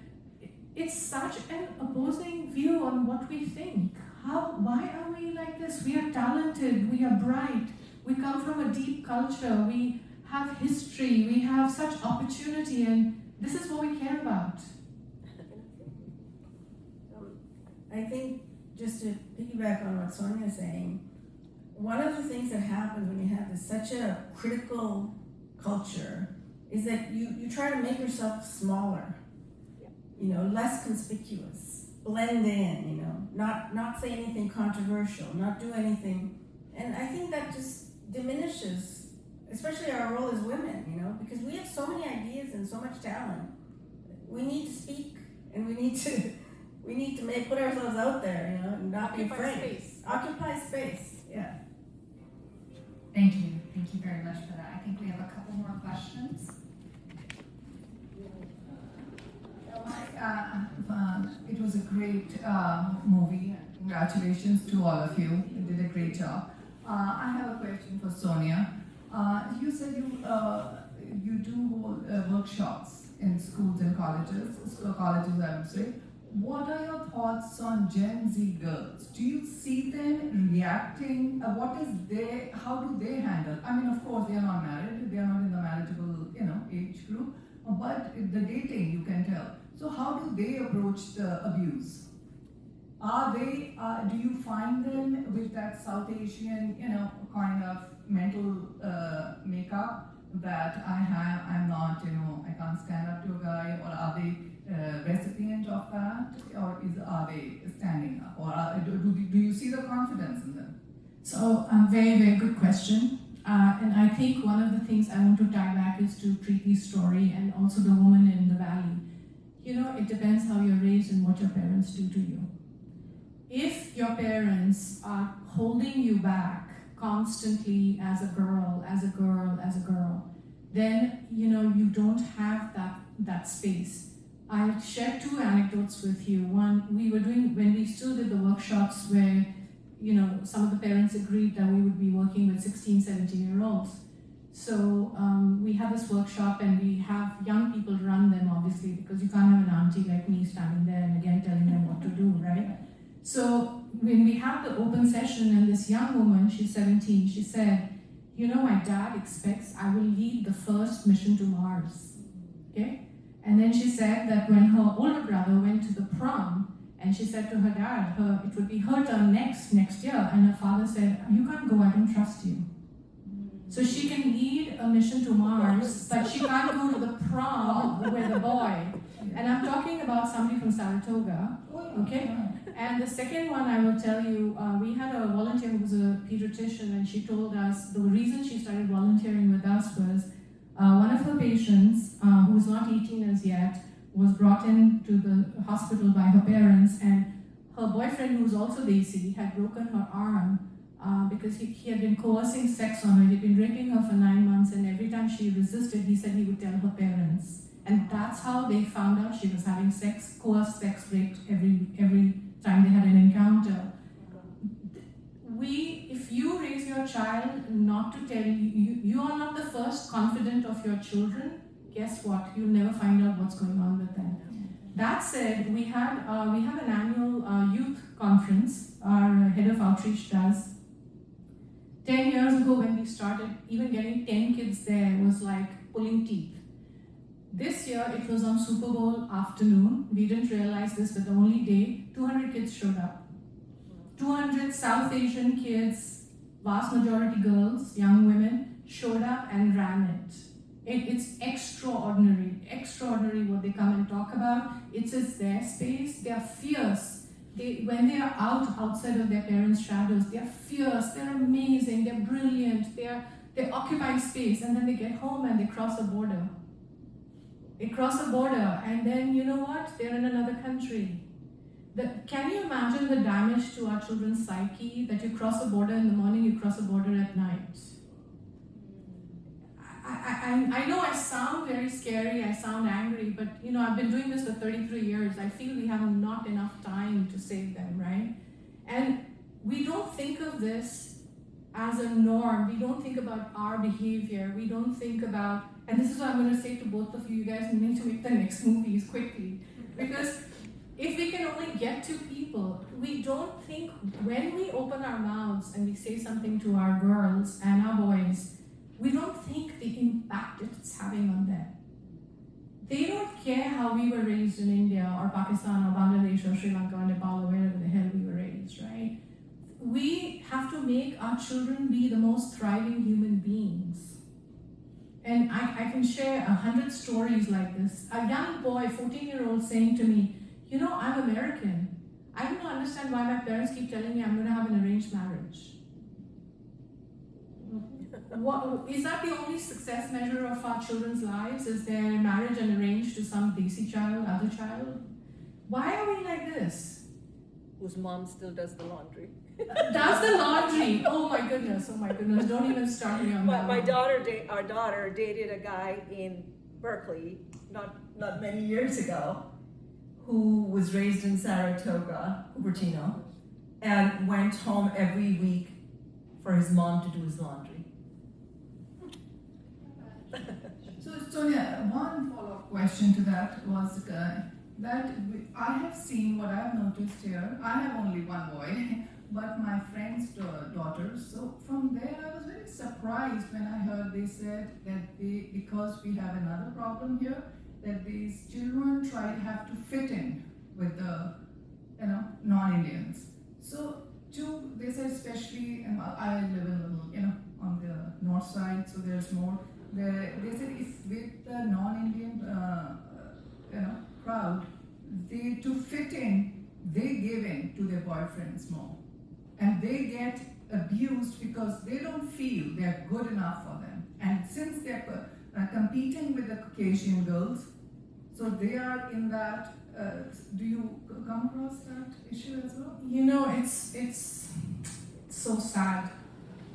it's such an opposing view on what we think. Why are we like this? We are talented, we are bright, we come from a deep culture, we have history, we have such opportunity, and this is what we care about. I think, just to piggyback on what Sonya is saying, one of the things that happens when you have such a critical culture is that you try to make yourself smaller, less conspicuous, blend in, not say anything controversial, not do anything. And I think that just diminishes, especially our role as women, because we have so many ideas and so much talent. We need to speak, and we need to put ourselves out there, and not be afraid. Occupy space. Yeah. Thank you very much for that. I think we have a couple more questions. it was a great movie. Congratulations to all of you. You did a great job. I have a question for Sonya. You said you do hold workshops in schools and colleges, colleges I would say. What are your thoughts on Gen Z girls? Do you see them reacting? How do they handle? I mean, of course, they are not married. They are not in the marriageable, age group. But the dating, you can tell. So how do they approach the abuse? Do you find them with that South Asian, kind of mental makeup that I'm not, I can't stand up to a guy, or are they recipient of that, or are they standing up, or do you see the confidence in them? So, very, very good question. And I think one of the things I want to tie back is to Preeti's story and also the woman in the valley. It depends how you're raised and what your parents do to you. If your parents are holding you back constantly as a girl, then you don't have that space. I'll share two anecdotes with you. One, when we still did the workshops where some of the parents agreed that we would be working with 16, 17-year-olds. So we have this workshop and we have young people run them, obviously, because you can't have an auntie like me standing there and again telling them what to do, right? So when we have the open session and this young woman, she's 17, she said, my dad expects I will lead the first mission to Mars, okay? And then she said that when her older brother went to the prom, and she said to her dad, it would be her turn next year, and her father said, you can't go, I don't trust you. So she can lead a mission to Mars, but she can't go to the prom with a boy. And I'm talking about somebody from Saratoga, okay? And the second one I will tell you, we had a volunteer who was a pediatrician, and she told us the reason she started volunteering with us was one of her patients, who was not 18 as yet, was brought into the hospital by her parents, and her boyfriend, who was also Desi, had broken her arm because he had been coercing sex on her. He'd been raping her for 9 months, and every time she resisted, he said he would tell her parents. And that's how they found out she was having coerced sex raped every time they had an encounter. If you raise your child not to tell you are not the first confidant of your children, guess what? You'll never find out what's going on with them. That said, we have an annual youth conference our head of outreach does. 10 years ago when we started, even getting 10 kids there was like pulling teeth. This year it was on Super Bowl afternoon. We didn't realize this, but the only day 200 kids showed up. 200 South Asian kids, vast majority girls, young women, showed up and ran it. It's extraordinary what they come and talk about. It's their space. They are fierce. When they are outside of their parents' shadows, they are fierce. They're amazing. They're brilliant. They occupy space, and then they get home and they cross a border. And then you know what? They're in another country. Can you imagine the damage to our children's psyche that you cross a border in the morning, you cross a border at night? I know I sound very scary, I sound angry, but I've been doing this for 33 years. I feel we have not enough time to save them, right? And we don't think of this as a norm. We don't think about our behavior. We don't think about, and this is what I'm going to say to both of you, you guys need to make the next movies quickly. Because if we can only get to people, we don't think, when we open our mouths and we say something to our girls and our boys, we don't think the impact it's having on them. They don't care how we were raised in India or Pakistan or Bangladesh or Sri Lanka or Nepal or wherever the hell we were raised, right? We have to make our children be the most thriving human beings. And I can share 100 stories like this. A young boy, 14-year-old, saying to me, I'm American. I don't understand why my parents keep telling me I'm going to have an arranged marriage. Is that the only success measure of our children's lives? Is their marriage and arranged to some Desi child, other child? Why are we like this? Whose mom still does the laundry. Does the laundry? Oh my goodness! Don't even start me on that. Our daughter dated a guy in Berkeley, not many years ago, who was raised in Saratoga, Cupertino, and went home every week for his mom to do his laundry. So Sonia, one follow-up question to that was I have seen what I've noticed here. I have only one boy, but my friend's daughters. So from there, I was very surprised when I heard they said that because we have another problem here, that these children have to fit in with the non-Indians. So they said especially, I live in a little, on the north side, so there's more. They said if with the non-Indian, crowd, to fit in, they give in to their boyfriends more. And they get abused because they don't feel they're good enough for them. And since they're competing with the Caucasian girls, so they are in that, do you come across that issue as well? It's so sad.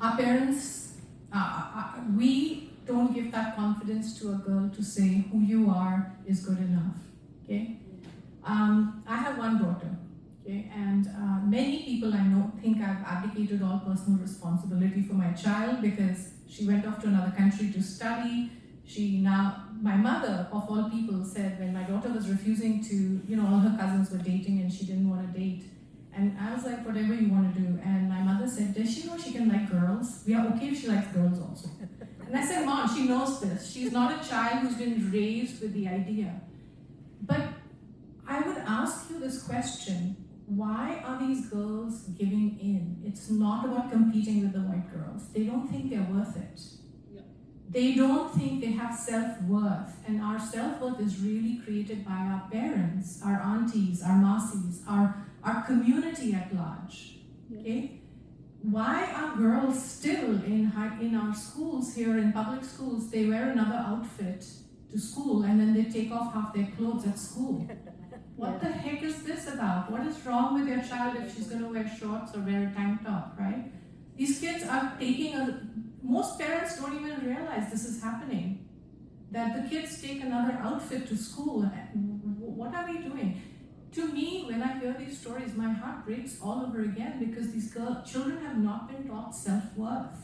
Our parents, we don't give that confidence to a girl to say who you are is good enough, okay? I have one daughter, okay? And many people I know think I've abdicated all personal responsibility for my child because she went off to another country to study. My mother, of all people, said when my daughter was refusing to, all her cousins were dating and she didn't want to date. And I was like, whatever you want to do. And my mother said, does she know she can like girls? We are okay if she likes girls also. And I said, Mom, she knows this. She's not a child who's been raised with the idea. But I would ask you this question. Why are these girls giving in? It's not about competing with the white girls. They don't think they're worth it. They don't think they have self-worth, and our self-worth is really created by our parents, our aunties, our masi's, our community at large. Okay? Why are girls still in our schools here, in public schools, they wear another outfit to school and then they take off half their clothes at school? What the heck is this about? What is wrong with your child if she's going to wear shorts or wear a tank top, right? These kids are most parents don't even realize this is happening. That the kids take another outfit to school. What are we doing? To me, when I hear these stories, my heart breaks all over again because these children have not been taught self-worth.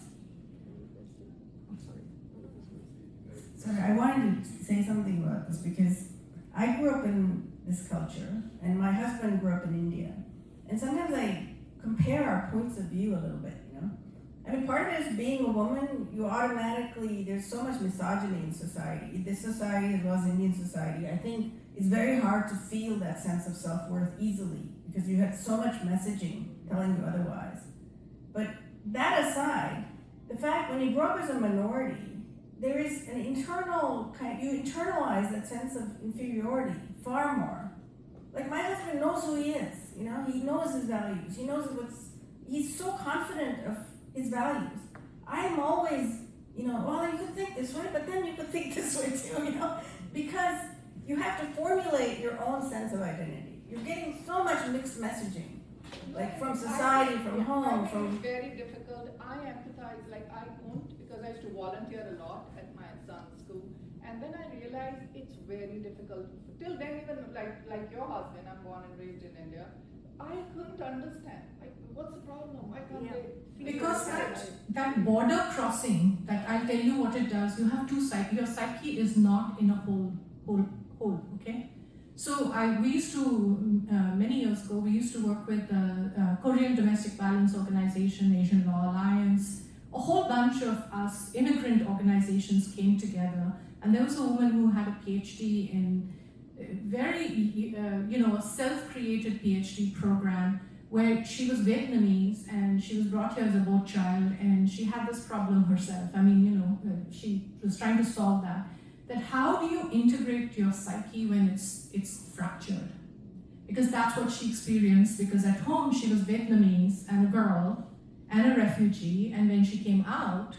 Sorry, I wanted to say something about this because I grew up in this culture and my husband grew up in India. And sometimes I compare our points of view a little bit, I mean, part of it is being a woman, there's so much misogyny in society. This society as well as Indian society, I think it's very hard to feel that sense of self-worth easily because you had so much messaging telling you otherwise. But that aside, the fact when you grow up as a minority, there is an internal you internalize that sense of inferiority far more. Like my husband knows who he is, he knows his values, he's so confident of his values. I am always, well, you could think this way, but then you could think this way too, because you have to formulate your own sense of identity. You're getting so much mixed messaging, like from society, from home, from... It's very difficult. I empathize, I don't, because I used to volunteer a lot at my son's school, and then I realized it's very difficult. Till then, even like your husband, I'm born and raised in India, I couldn't understand. What's the problem? Why can't they? Because that border crossing, that I'll tell you what it does. You have two psyche. Your psyche is not in a whole. Okay. So we used to many years ago. We used to work with the Korean Domestic Violence Organization, Asian Law Alliance. A whole bunch of us immigrant organizations came together, and there was a woman who had a PhD in a self-created PhD program where she was Vietnamese and she was brought here as a boat child and she had this problem herself. She was trying to solve that. That how do you integrate your psyche when it's fractured? Because that's what she experienced, because at home she was Vietnamese and a girl and a refugee, and when she came out,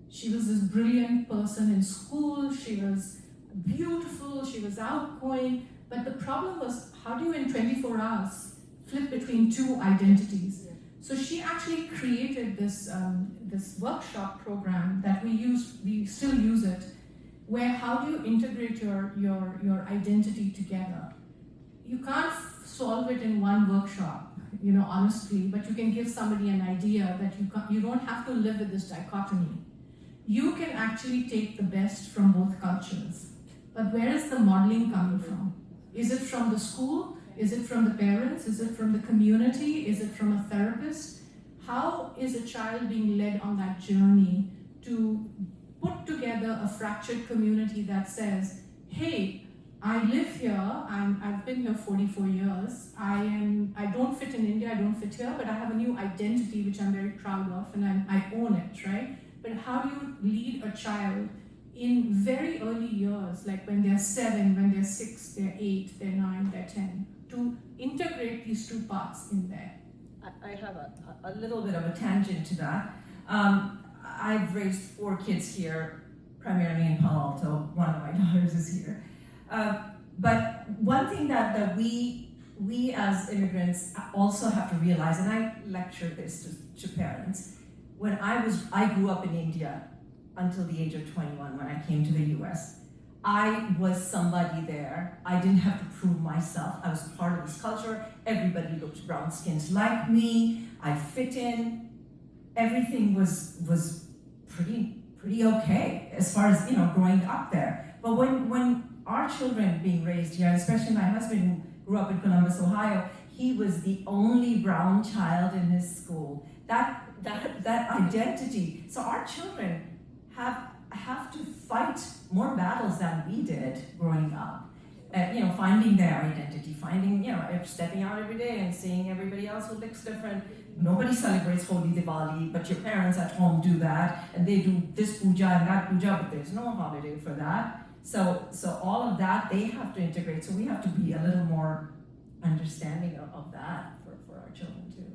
she was this brilliant person in school, she was beautiful, she was outgoing, but the problem was, how do you in 24 hours flip between two identities? So she actually created this workshop program that we still use it, where how do you integrate your identity together? you can't solve it in one workshop, honestly, but you can give somebody an idea that you don't have to live with this dichotomy. You can actually take the best from both cultures. But where is the modeling coming from? Is it from the school? Is it from the parents? Is it from the community? Is it from a therapist? How is a child being led on that journey to put together a fractured community that says, hey, I live here, I've been here 44 years, I don't fit in India, I don't fit here, but I have a new identity which I'm very proud of and I own it, right? But how do you lead a child in very early years, like when they're 7, when they're 6, they're 8, they're 9, they're 10, to integrate these two parts in there? I have a little bit of a tangent to that. I've raised 4 kids here, primarily in Palo Alto. One of my daughters is here. But one thing that we as immigrants also have to realize, and I lecture this to parents, when I grew up in India until the age of 21 when I came to the US. I was somebody there. I didn't have to prove myself. I was part of this culture. Everybody looked brown skins like me. I fit in. Everything was pretty okay as far as growing up there. But when our children being raised here, especially my husband who grew up in Columbus, Ohio, he was the only brown child in his school. That identity. So our children have to fight more battles than we did growing up. Finding their identity, stepping out every day and seeing everybody else who looks different. Nobody celebrates Holy Diwali, but your parents at home do that, and they do this puja and that puja, but there's no holiday for that. So all of that they have to integrate. So we have to be a little more understanding of that for our children too.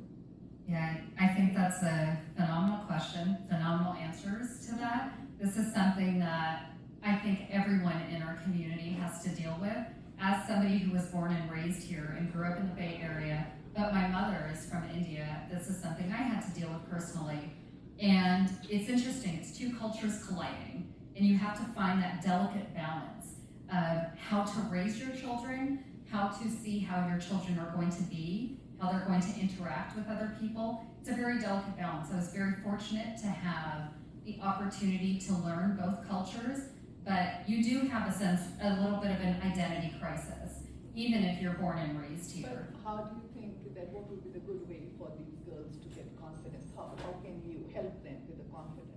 Yeah, I think that's a phenomenal question, phenomenal answers to that. This is something that I think everyone in our community has to deal with. As somebody who was born and raised here and grew up in the Bay Area, but my mother is from India, this is something I had to deal with personally. And it's interesting, it's 2 cultures colliding, and you have to find that delicate balance of how to raise your children, how to see how your children are going to be, how they're going to interact with other people. It's a very delicate balance. I was very fortunate to have the opportunity to learn both cultures, but you do have a little bit of an identity crisis, even if you're born and raised here. But how do you think that what would be the good way for these girls to get confidence? How can you help them with the confidence?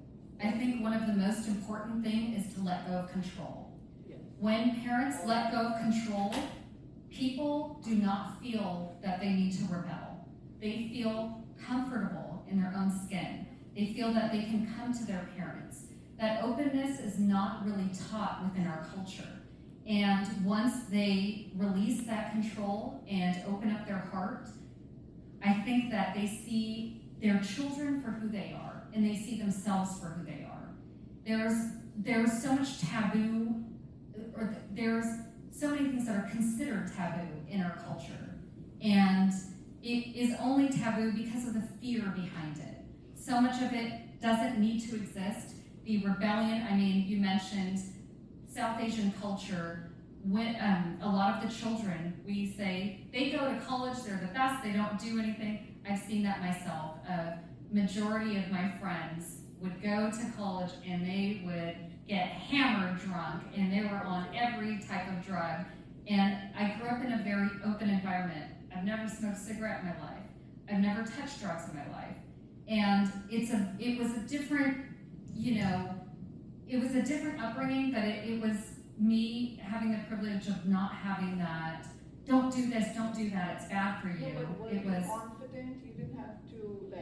I think one of the most important things is to let go of control. Yes. When parents let go of control, people do not feel that they need to rebel. They feel comfortable in their own skin. They feel that they can come to their parents. That openness is not really taught within our culture. And once they release that control and open up their heart, I think that they see their children for who they are, and they see themselves for who they are. There's so much taboo, or there's so many things that are considered taboo in our culture. And it is only taboo because of the fear behind it. So much of it doesn't need to exist. The rebellion, you mentioned South Asian culture. When a lot of the children, we say, they go to college, they're the best, they don't do anything. I've seen that myself. A majority of my friends would go to college and they would get hammered drunk, and they were on every type of drug. And I grew up in a very open environment. I've never smoked a cigarette in my life. I've never touched drugs in my life. And it was a different, it was a different upbringing, but it was me having the privilege of not having that, don't do this, don't do that, it's bad for you. No, but It were you was, confident? You didn't have to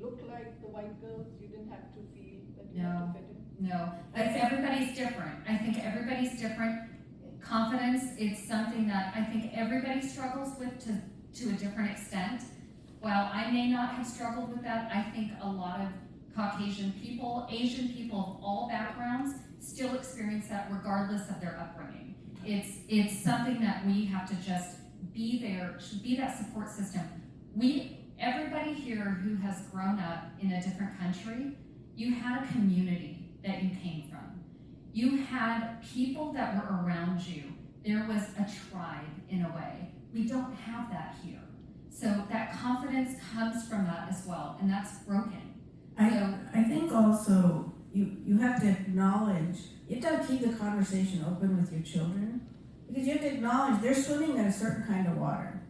look like the white girls? You didn't have to feel that you No. had to fit in? no, everybody's different. I think everybody's different. Confidence, it's something that I think everybody struggles with to a different extent. While I may not have struggled with that, I think a lot of Caucasian people, Asian people of all backgrounds still experience that regardless of their upbringing. It's something that we have to just be there, should be that support system. Everybody here who has grown up in a different country, you had a community that you came from. You had people that were around you. There was a tribe in a way. We don't have that here. So that confidence comes from that as well, and that's broken. I think also you have to acknowledge, you have to keep the conversation open with your children, because you have to acknowledge they're swimming in a certain kind of water.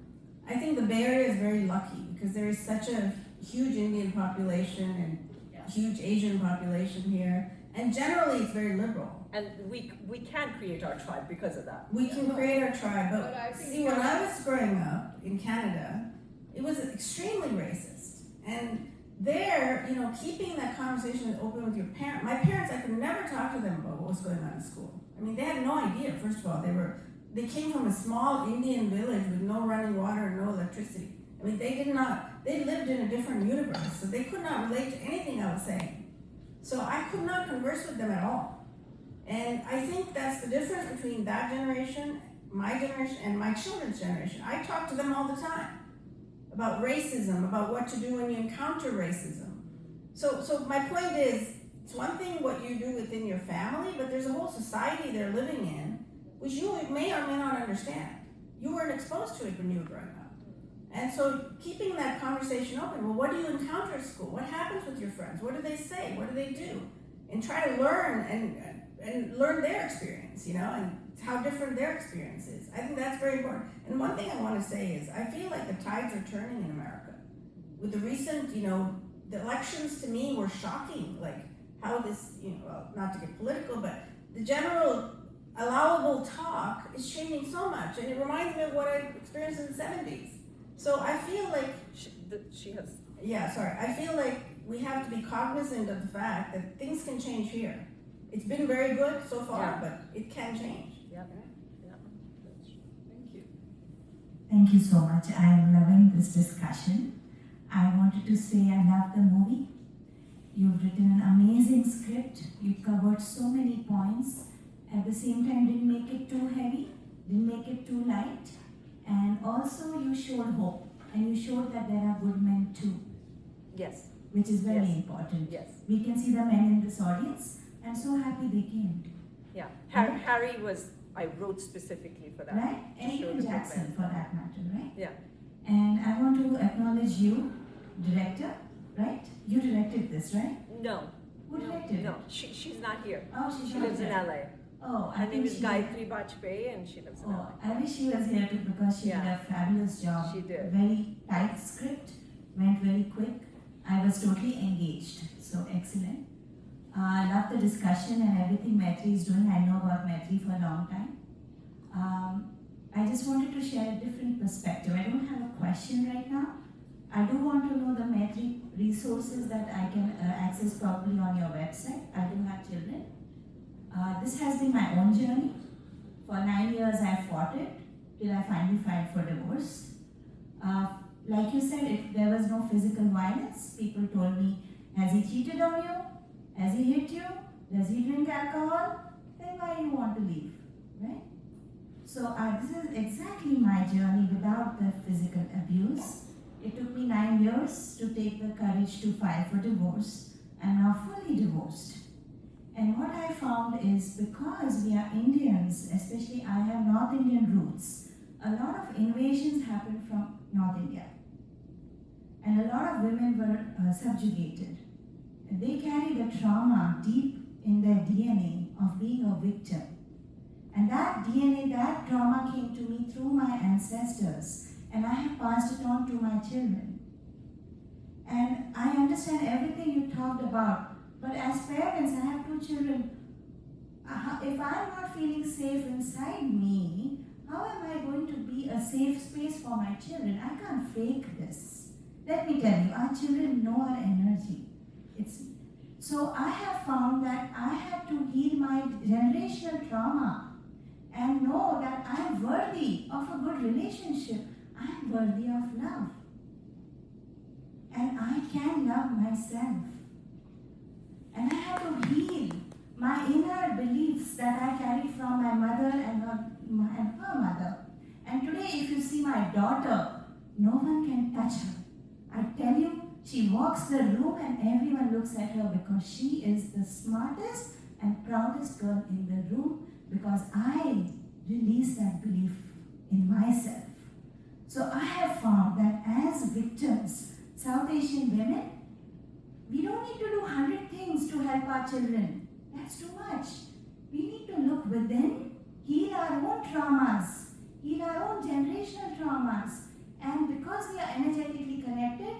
I think the Bay Area is very lucky because there is such a huge Indian population and huge Asian population here, and generally it's very liberal. And we can create our tribe because of that. We can create our tribe, But I but think see, when I was growing up in Canada, it was extremely racist. And there, you know, keeping that conversation open with your parents, my parents, I could never talk to them about what was going on in school. I mean, they had no idea, first of all. They came from a small Indian village with no running water and no electricity. I mean, they lived in a different universe, so they could not relate to anything I was saying. So I could not converse with them at all. And I think that's the difference between that generation, my generation, and my children's generation. I talk to them all the time about racism, about what to do when you encounter racism. So my point is, it's one thing what you do within your family, but there's a whole society they're living in, which you may or may not understand. You weren't exposed to it when you were growing up. And so keeping that conversation open, well, what do you encounter at school? What happens with your friends? What do they say? What do they do? And try to learn and learn their experience, you know, and how different their experience is. I think that's very important. And one thing I want to say is, I feel like the tides are turning in America. With the recent, you know, the elections to me were shocking, like how this, you know, well, not to get political, but the general allowable talk is changing so much, and it reminds me of what I experienced in the 70s. So I feel like, I feel like we have to be cognizant of the fact that things can change here. It's been very good so far, but it can change. Thank you. Thank you so much. I'm loving this discussion. I wanted to say I love the movie. You've written an amazing script. You covered so many points. At the same time, didn't make it too heavy, didn't make it too light. And also you showed hope. And you showed that there are good men too. Yes. Which is very Yes. important. Yes. We can see the men in this audience. I'm so happy they came. Yeah. Harry I wrote specifically for that. Right? to And show the even good Jackson men. for that matter, right? Yeah. And I want to acknowledge you, director, right? You directed this, right? No. Who directed No, it? she's not here. Oh, she's She not lives in there. LA. Oh, I Her name think is she. Gayatri Bajpayee and she lives in Oh, LA. I wish she was here too because she did Yeah. a fabulous job. She did. Very tight script, went very quick. I was totally engaged, so excellent. I love the discussion and everything Maitri is doing. I know about Maitri for a long time. I just wanted to share a different perspective. I don't have a question right now. I do want to know the Maitri resources that I can access probably on your website. I do have children. This has been my own journey. For 9 years I fought it till I finally filed for divorce. Like you said, if there was no physical violence, people told me, has he cheated on you? Has he hit you? Does he drink alcohol? Then why you want to leave, right? So this is exactly my journey without the physical abuse. It took me 9 years to take the courage to file for divorce. I'm now fully divorced. And what I found is because we are Indians, especially I have North Indian roots, a lot of invasions happened from North India. And a lot of women were subjugated. And they carry the trauma deep in their DNA of being a victim. And that DNA, that trauma came to me through my ancestors, and I have passed it on to my children. And I understand everything you talked about, but as parents, I have 2 children. If I'm not feeling safe inside me, how am I going to be a safe space for my children? I can't fake this. Let me tell you, our children know our energy. So I have found that I have to heal my generational trauma and know that I'm worthy of a good relationship. I'm worthy of love. And I can love myself. And I have to heal my inner beliefs that I carried from my mother and her mother. And today, if you see my daughter, no one can touch her. I tell you, she walks the room and everyone looks at her because she is the smartest and proudest girl in the room because I release that belief in myself. So I have found that as victims, South Asian women, we don't need to do 100 things to help our children. That's too much. We need to look within, heal our own traumas, heal our own generational traumas. And because we are energetically connected,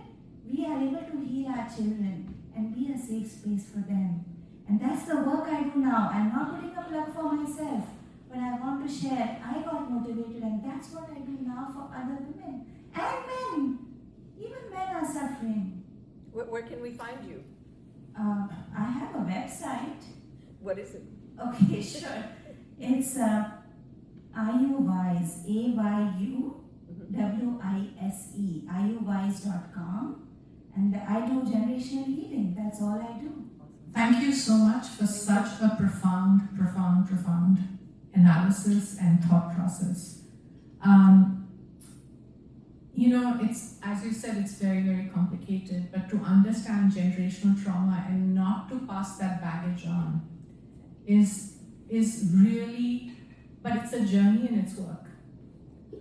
we are able to heal our children and be a safe space for them. And that's the work I do now. I'm not putting a plug for myself, but I want to share. I got motivated, and that's what I do now for other women and men. Even men are suffering. Where can we find you? I have a website. What is it? Okay, sure. It's IUWise, AYUWISE, IUWise.com. And I do generational healing. That's all I do. Thank you so much for such a profound analysis and thought process. It's, as you said, it's very, very complicated, but to understand generational trauma and not to pass that baggage on is really, but it's a journey and it's work.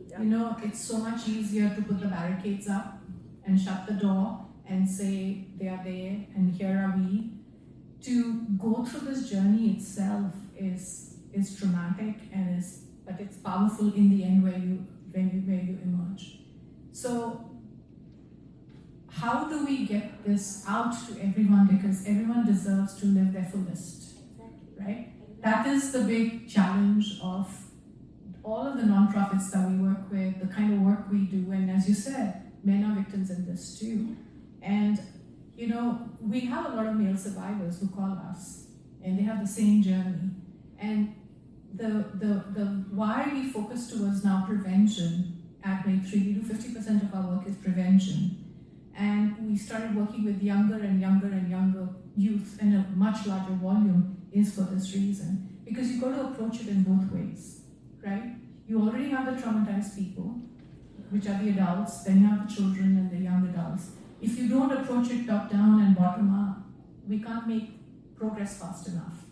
Yeah. It's so much easier to put the barricades up and shut the door and say they are there and here are we. To go through this journey itself is traumatic but it's powerful in the end where you emerge. So how do we get this out to everyone, because everyone deserves to live their fullest, right? That is the big challenge of all of the nonprofits that we work with, the kind of work we do, and as you said, men are victims in this too. And we have a lot of male survivors who call us, and they have the same journey. And the why we focus towards now prevention at Maitri, we do 50% of our work is prevention. And we started working with younger and younger youth in a much larger volume is for this reason. Because you've got to approach it in both ways, right? You already have the traumatized people, which are the adults, then you have the children and the young adults. If you don't approach it top down and bottom up, we can't make progress fast enough.